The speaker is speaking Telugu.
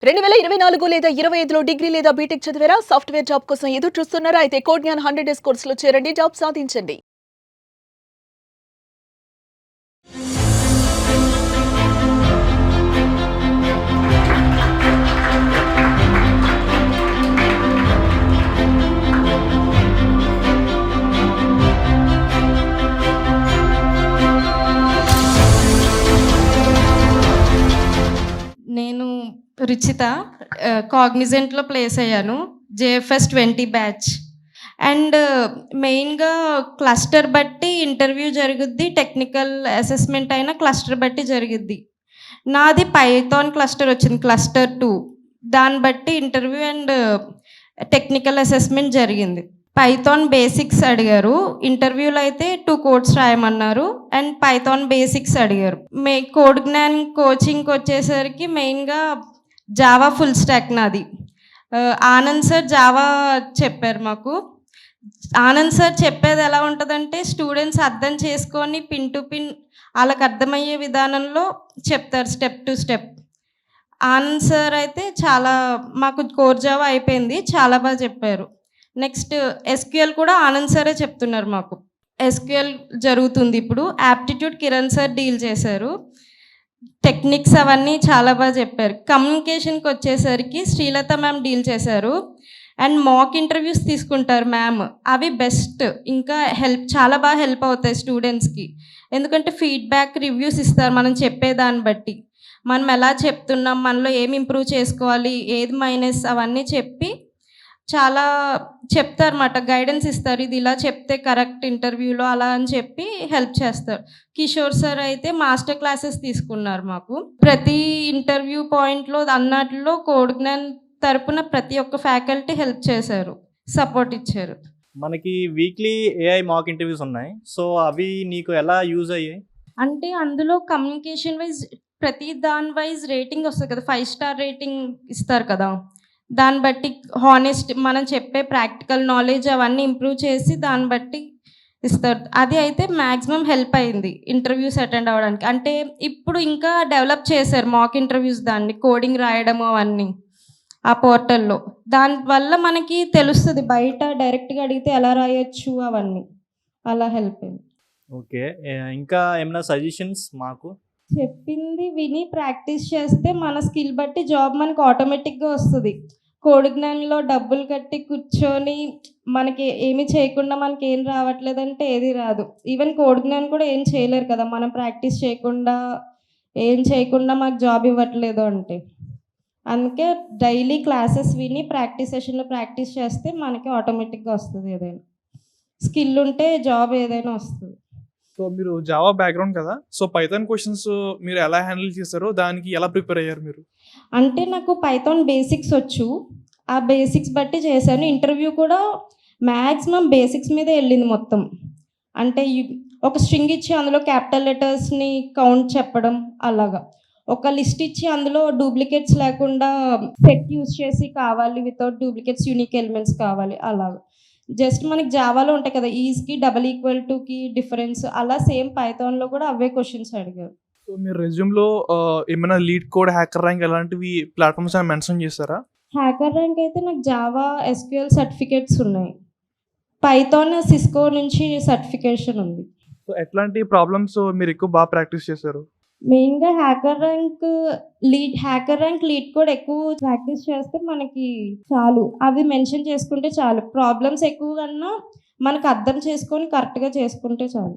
2024 లేదా 25లో డిగ్రీ లేదా బీటెక్ చదివారా? సాఫ్ట్‌వేర్ జాబ్ కోసం ఎదురు చూస్తున్నారా? అయితే కోడ్ జ్ఞాన్ 100 డేస్ కోర్సులో చేరండి. జాబ్ సాధించండి. నేను రుచిత కాగ్నిజెంట్‌లో ప్లేస్ అయ్యాను. JFS 20 batch. అండ్ మెయిన్‌గా క్లస్టర్ బట్టి ఇంటర్వ్యూ జరుగుద్ది. టెక్నికల్ అసెస్మెంట్ అయినా క్లస్టర్ బట్టి జరిగిద్ది. నాది పైథాన్ క్లస్టర్ వచ్చింది. క్లస్టర్ 2. దాన్ని బట్టి ఇంటర్వ్యూ అండ్ టెక్నికల్ అసెస్మెంట్ జరిగింది. పైథాన్ బేసిక్స్ అడిగారు. ఇంటర్వ్యూలో అయితే 2 కోడ్స్ రాయమన్నారు. అండ్ పైథాన్ బేసిక్స్ అడిగారు. కోడ్ జ్ఞాన్ కోచింగ్కి వచ్చేసరికి మెయిన్గా జావా ఫుల్ స్టాక్ నాది. ఆనంద్ సార్ జావా చెప్పారు మాకు. ఆనంద్ సార్ చెప్పేది ఎలా ఉంటుందంటే స్టూడెంట్స్ అర్థం చేసుకొని పిన్ టు పిన్ వాళ్ళకి అర్థమయ్యే విధానంలో చెప్తారు, step to step. Anand sir అయితే చాలా మాకు కోర్ జావా అయిపోయింది, చాలా బాగా చెప్పారు. నెక్స్ట్ ఎస్క్యూఎల్ కూడా ఆనంద్ సారే చెప్తున్నారు మాకు. ఎస్క్యూఎల్ జరుగుతుంది ఇప్పుడు. యాప్టిట్యూడ్ కిరణ్ సార్ డీల్ చేశారు. టెక్నిక్స్ అవన్నీ చాలా బాగా చెప్పారు. కమ్యూనికేషన్కి వచ్చేసరికి శ్రీలత మ్యామ్ డీల్ చేశారు. అండ్ మాక్ ఇంటర్వ్యూస్ తీసుకుంటారు మ్యామ్. అవి బెస్ట్. ఇంకా చాలా బాగా హెల్ప్ అవుతాయి స్టూడెంట్స్కి. ఎందుకంటే ఫీడ్బ్యాక్ రివ్యూస్ ఇస్తారు మనం చెప్పేదాన్ని బట్టి. మనం ఎలా చెప్తున్నాం, మనలో ఏమి ఇంప్రూవ్ చేసుకోవాలి, ఏది మైనస్, అవన్నీ చెప్పి చాలా చెప్తారన్నమాట. గైడెన్స్ ఇస్తారు. ఇది ఇలా చెప్తే కరెక్ట్ ఇంటర్వ్యూలో అలా అని చెప్పి హెల్ప్ చేస్తారు. కిషోర్ సార్ అయితే మాస్టర్ క్లాసెస్ తీసుకున్నారు మాకు. ప్రతి ఇంటర్వ్యూ పాయింట్లో అన్నట్లో కోడ్ జ్ఞాన్ తరపున ప్రతి ఒక్క ఫ్యాకల్టీ హెల్ప్ చేశారు, సపోర్ట్ ఇచ్చారు. మనకి వీక్లీ ఏఐ మాక్ ఇంటర్వ్యూస్ ఉన్నాయి. సో అవి నీకు ఎలా యూజ్ అయ్యాయి? అంటే అందులో కమ్యూనికేషన్ వైజ్ ప్రతి దాని వైజ్ రేటింగ్ వస్తుంది కదా. 5 స్టార్ రేటింగ్ ఇస్తారు కదా. దాన్ని బట్టి హానెస్ట్ మనం చెప్పే ప్రాక్టికల్ నాలెడ్జ్ అవన్నీ ఇంప్రూవ్ చేసి దాన్ని బట్టి ఇస్తారు. అది అయితే మ్యాక్సిమం హెల్ప్ అయింది ఇంటర్వ్యూస్ అటెండ్ అవ్వడానికి. అంటే ఇప్పుడు ఇంకా డెవలప్ చేశారు మాక్ ఇంటర్వ్యూస్, దాన్ని కోడింగ్ రాయడము అవన్నీ ఆ పోర్టల్లో. దానివల్ల మనకి తెలుస్తుంది బయట డైరెక్ట్గా అడిగితే ఎలా రాయొచ్చు అవన్నీ. అలా హెల్ప్ అయింది. ఓకే, ఇంకా ఏమైనా సజెషన్స్ మాకు? చెప్పింది విని ప్రాక్టీస్ చేస్తే మన స్కిల్ బట్టి జాబ్ మనకు ఆటోమేటిక్గా వస్తుంది. కోడ్ జ్ఞానంలో డబ్బులు కట్టి కూర్చొని మనకి ఏమి చేయకుండా మనకి ఏం రావట్లేదంటే ఏది రాదు. ఈవెన్ కోడ్ జ్ఞానం కూడా ఏం చేయలేరు కదా, మనం ప్రాక్టీస్ చేయకుండా ఏం చేయకుండా మాకు జాబ్ ఇవ్వట్లేదు అంటే. అందుకే డైలీ క్లాసెస్ విని ప్రాక్టీస్ సెషన్లో ప్రాక్టీస్ చేస్తే మనకి ఆటోమేటిక్గా వస్తుంది. ఏదైనా స్కిల్ ఉంటే జాబ్ ఏదైనా వస్తుంది. సో మీరు జావా బ్యాక్గ్రౌండ్ కదా, సో పైథాన్ క్వశ్చన్స్ మీరు ఎలా హ్యాండిల్ చేశారో, దానికి ఎలా ప్రిపేర్ అయ్యారు మీరు? అంటే నాకు పైథాన్ బేసిక్స్ వచ్చు. ఆ బేసిక్స్ బట్టి చేశాను. ఇంటర్వ్యూ కూడా మ్యాక్సిమం బేసిక్స్ మీదే వెళ్ళింది మొత్తం. అంటే ఒక స్ట్రింగ్ ఇచ్చి అందులో క్యాపిటల్ లెటర్స్ని కౌంట్ చెప్పడం, అలాగా ఒక లిస్ట్ ఇచ్చి అందులో డూప్లికేట్స్ లేకుండా సెట్ యూస్ చేసి కావాలి, వితౌట్ డూప్లికేట్స్ యూనిక్ ఎలిమెంట్స్ కావాలి, అలాగా. జస్ట్ మనకి జావాలో ఉంటాయి కదా, ఈజ్కి డబల్ ఈక్వల్ టుకి డిఫరెన్స్, అలా సేమ్ పైథాన్లో కూడా అవే క్వశ్చన్స్ అడిగారు. సో మీరు రెజ్యూమ్లో ఏమైనా లీడ్ కోడ్, హ్యాకర్ ర్యాంక్ అలాంటివి ప్లాట్ఫామ్స్ అని మెన్షన్ చేస్తారా? హ్యాకర్ ర్యాంక్ అయితే నాకు జావా ఎస్క్యూఎల్ సర్టిఫికేట్స్ ఉన్నాయి. పైథాన్ సిస్కో నుంచి సర్టిఫికేషన్ ఉంది. సో ఎట్లాంటి ప్రాబ్లమ్స్ మీరు ఎక్కువ బాగా ప్రాక్టీస్ చేశారు? మెయిన్గా హ్యాకర్ ర్యాంక్ లీడ్ కోడ్ ఎక్కువ ప్రాక్టీస్ చేస్తే మనకి చాలు. అవి మెన్షన్ చేసుకుంటే చాలు. ప్రాబ్లమ్స్ ఎక్కువ కన్నా మనకు అర్థం చేసుకొని కరెక్ట్గా చేసుకుంటే చాలు.